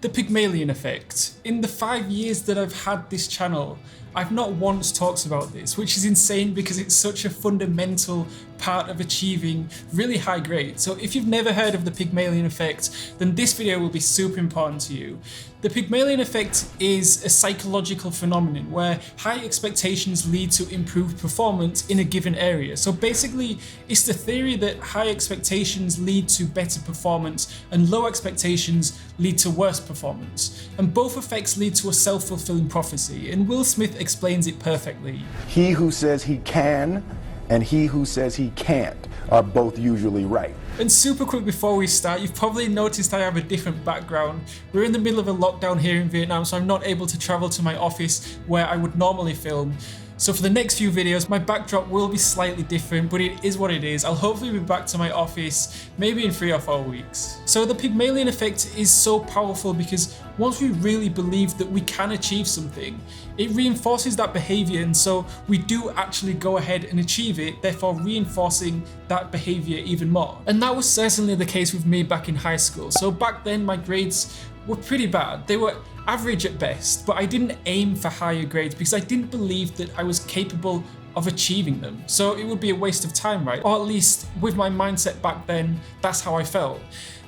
The Pygmalion Effect. In the 5 years that I've had this channel, I've not once talked about this, which is insane because it's such a fundamental part of achieving really high grades. So if you've never heard of the Pygmalion Effect, then this video will be super important to you. The Pygmalion Effect is a psychological phenomenon where high expectations lead to improved performance in a given area. So basically, it's the theory that high expectations lead to better performance and low expectations lead to worse performance. And both effects lead to a self-fulfilling prophecy, and Will Smith explains it perfectly. He who says he can and he who says he can't are both usually right. And super quick before we start, you've probably noticed I have a different background. We're in the middle of a lockdown here in Vietnam, so I'm not able to travel to my office where I would normally film. So for the next few videos, my backdrop will be slightly different, but it is what it is. I'll hopefully be back to my office maybe in 3 or 4 weeks. So the Pygmalion Effect is so powerful because once we really believe that we can achieve something, it reinforces that behavior, and so we do actually go ahead and achieve it, therefore reinforcing that behavior even more. And that was certainly the case with me back in high school. So back then my grades were pretty bad. They were average at best, but I didn't aim for higher grades because I didn't believe that I was capable of achieving them. So it would be a waste of time, right? Or at least with my mindset back then, that's how I felt.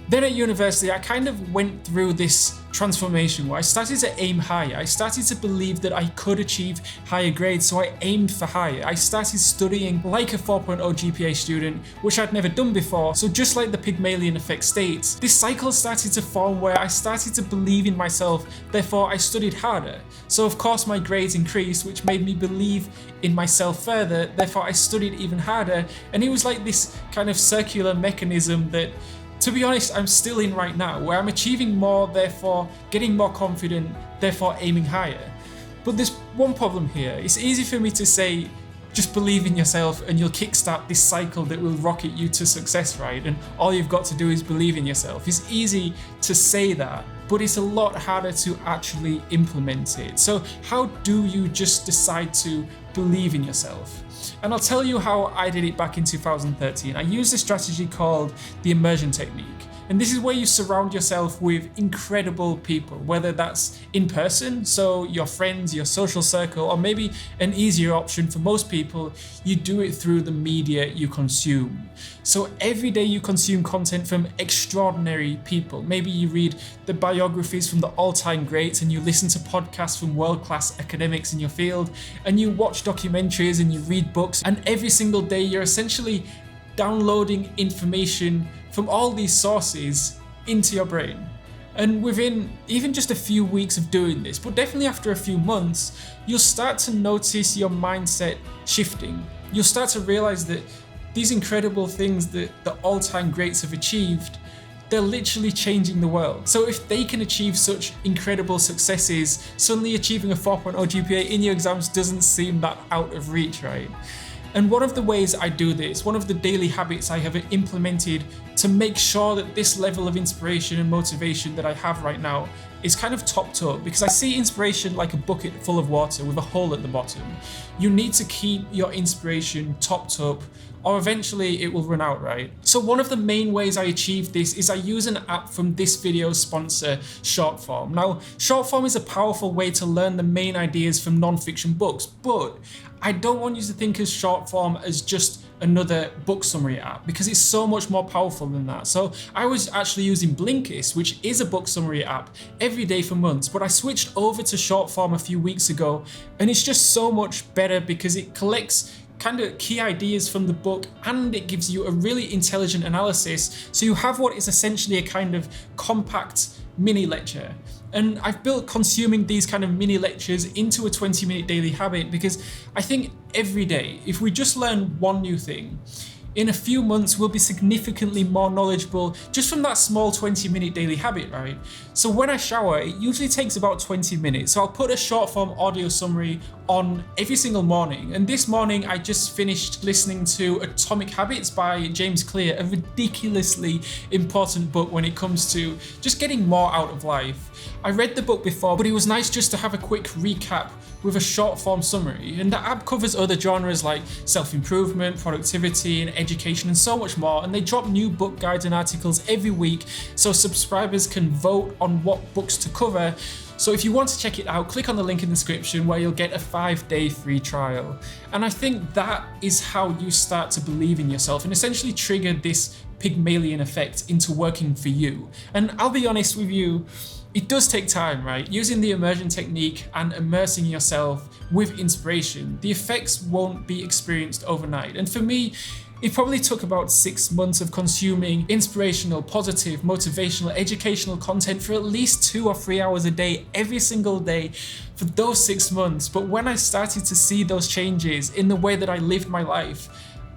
Then at university, I kind of went through this transformation where I started to aim higher. I started to believe that I could achieve higher grades, so I aimed for higher. I started studying like a 4.0 GPA student, which I'd never done before. So just like the Pygmalion Effect states, this cycle started to form where I started to believe in myself, therefore I studied harder. So of course my grades increased, which made me believe in myself further, therefore I studied even harder. And it was like this kind of circular mechanism that, to be honest, I'm still in right now, where I'm achieving more, therefore getting more confident, therefore aiming higher. But there's one problem here. It's easy for me to say, just believe in yourself and you'll kickstart this cycle that will rocket you to success, right? And all you've got to do is believe in yourself. It's easy to say that, but it's a lot harder to actually implement it. So how do you just decide to believe in yourself? And I'll tell you how I did it back in 2013. I used a strategy called the immersion technique. And this is where you surround yourself with incredible people, whether that's in person, so your friends, your social circle, or maybe an easier option for most people, you do it through the media you consume. So every day you consume content from extraordinary people. Maybe you read the biographies from the all-time greats and you listen to podcasts from world-class academics in your field, and you watch documentaries and you read books, and every single day you're essentially downloading information from all these sources into your brain. And within even just a few weeks of doing this, but definitely after a few months, you'll start to notice your mindset shifting. You'll start to realize that these incredible things that the all-time greats have achieved, they're literally changing the world. So if they can achieve such incredible successes, suddenly achieving a 4.0 GPA in your exams doesn't seem that out of reach, right? And one of the ways I do this, one of the daily habits I have implemented to make sure that this level of inspiration and motivation that I have right now is kind of topped up, because I see inspiration like a bucket full of water with a hole at the bottom. You need to keep your inspiration topped up, or eventually it will run out, right? So one of the main ways I achieve this is I use an app from this video's sponsor, Shortform. Now, Shortform is a powerful way to learn the main ideas from non-fiction books, but I don't want you to think of Shortform as just another book summary app, because it's so much more powerful than that. So I was actually using Blinkist, which is a book summary app, every day for months, but I switched over to Shortform a few weeks ago, and it's just so much better because it collects kind of key ideas from the book and it gives you a really intelligent analysis. So you have what is essentially a kind of compact mini lecture. And I've built consuming these kind of mini lectures into a 20-minute daily habit, because I think every day, if we just learn one new thing, in a few months we'll be significantly more knowledgeable just from that small 20-minute daily habit, right? So when I shower, it usually takes about 20 minutes. So I'll put a short form audio summary on every single morning. And this morning I just finished listening to Atomic Habits by James Clear, a ridiculously important book when it comes to just getting more out of life. I read the book before, but it was nice just to have a quick recap with a short form summary. And the app covers other genres like self-improvement, productivity, and education, and so much more. And they drop new book guides and articles every week so subscribers can vote on what books to cover. So if you want to check it out, click on the link in the description where you'll get a 5-day free trial. And I think that is how you start to believe in yourself and essentially trigger this Pygmalion effect into working for you. And I'll be honest with you, it does take time, right? Using the immersion technique and immersing yourself with inspiration, the effects won't be experienced overnight. And for me, it probably took about 6 months of consuming inspirational, positive, motivational, educational content for at least 2 or 3 hours a day, every single day for those 6 months. But when I started to see those changes in the way that I lived my life,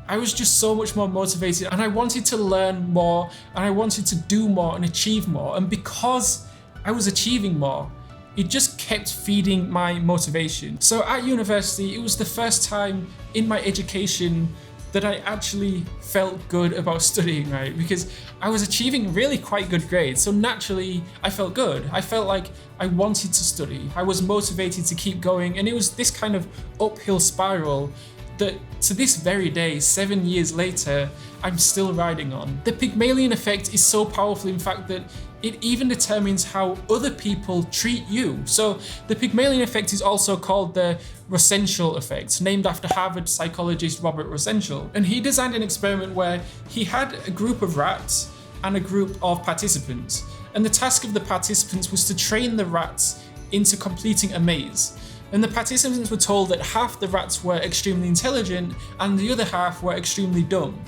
I was just so much more motivated, and I wanted to learn more, and I wanted to do more and achieve more. And because I was achieving more, it just kept feeding my motivation. So at university, it was the first time in my education that I actually felt good about studying, right? Because I was achieving really quite good grades. So naturally, I felt good. I felt like I wanted to study. I was motivated to keep going. And it was this kind of uphill spiral that to this very day, 7 years later, I'm still riding on. The Pygmalion effect is so powerful, in fact, that it even determines how other people treat you. So the Pygmalion effect is also called the Rosenshall effect, named after Harvard psychologist Robert Rosenshall. And he designed an experiment where he had a group of rats and a group of participants. And the task of the participants was to train the rats into completing a maze. And the participants were told that half the rats were extremely intelligent and the other half were extremely dumb.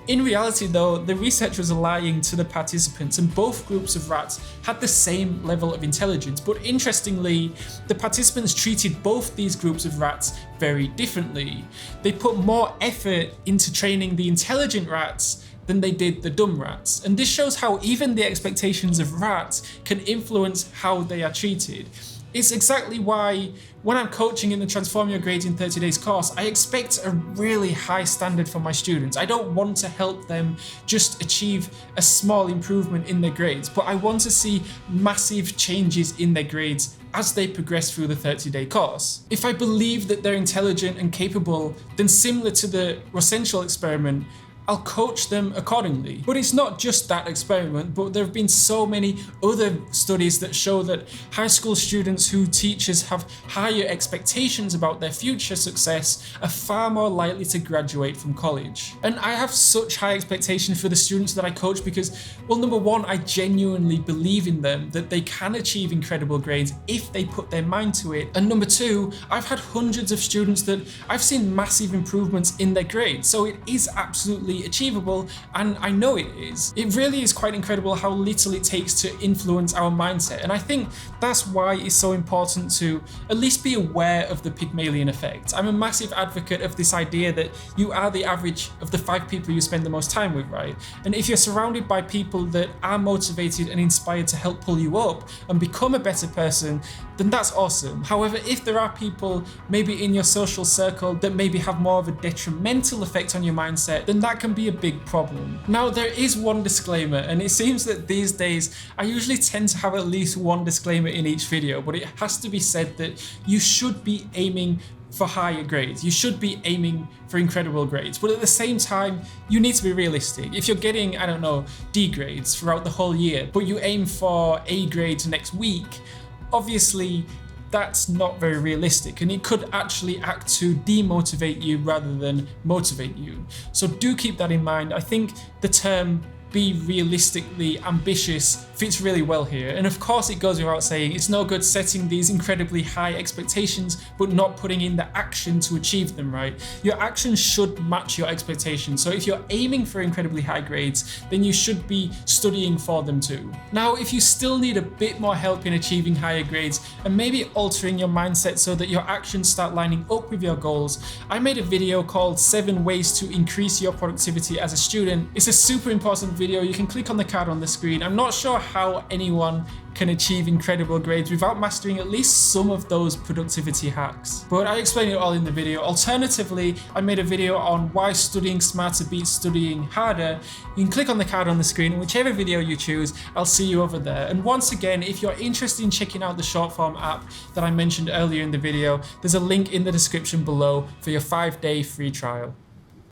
In reality though, the research was lying to the participants, and both groups of rats had the same level of intelligence. But interestingly, the participants treated both these groups of rats very differently. They put more effort into training the intelligent rats than they did the dumb rats. And this shows how even the expectations of rats can influence how they are treated. It's exactly why when I'm coaching in the Transform Your Grades in 30 Days course, I expect a really high standard from my students. I don't want to help them just achieve a small improvement in their grades, but I want to see massive changes in their grades as they progress through the 30-day course. If I believe that they're intelligent and capable, then similar to the Rosenshall experiment, I'll coach them accordingly. But it's not just that experiment, but there have been so many other studies that show that high school students who teachers have higher expectations about their future success are far more likely to graduate from college. And I have such high expectations for the students that I coach because, well, number one, I genuinely believe in them, that they can achieve incredible grades if they put their mind to it. And number two, I've had hundreds of students that I've seen massive improvements in their grades. So it is absolutely achievable, and I know it is. It really is quite incredible how little it takes to influence our mindset, and I think that's why it's so important to at least be aware of the Pygmalion effect. I'm a massive advocate of this idea that you are the average of the 5 people you spend the most time with, right? And if you're surrounded by people that are motivated and inspired to help pull you up and become a better person, then that's awesome. However, if there are people maybe in your social circle that maybe have more of a detrimental effect on your mindset, then that can be a big problem. Now, there is one disclaimer, and it seems that these days I usually tend to have at least one disclaimer in each video, but it has to be said that you should be aiming for higher grades. You should be aiming for incredible grades, but at the same time, you need to be realistic. If you're getting, I don't know, D grades throughout the whole year, but you aim for A grades next week, obviously that's not very realistic, and it could actually act to demotivate you rather than motivate you. So do keep that in mind. I think the term be realistically ambitious fits really well here. And of course, it goes without saying, it's no good setting these incredibly high expectations but not putting in the action to achieve them, right? Your actions should match your expectations. So if you're aiming for incredibly high grades, then you should be studying for them too. Now, if you still need a bit more help in achieving higher grades and maybe altering your mindset so that your actions start lining up with your goals, I made a video called 7 Ways to Increase Your Productivity as a Student. It's a super important video. You can click on the card on the screen. I'm not sure how anyone can achieve incredible grades without mastering at least some of those productivity hacks, but I explain it all in the video. Alternatively, I made a video on why studying smarter beats studying harder. You can click on the card on the screen, and whichever video you choose, I'll see you over there. And once again, if you're interested in checking out the short form app that I mentioned earlier in the video, there's a link in the description below for your 5-day free trial.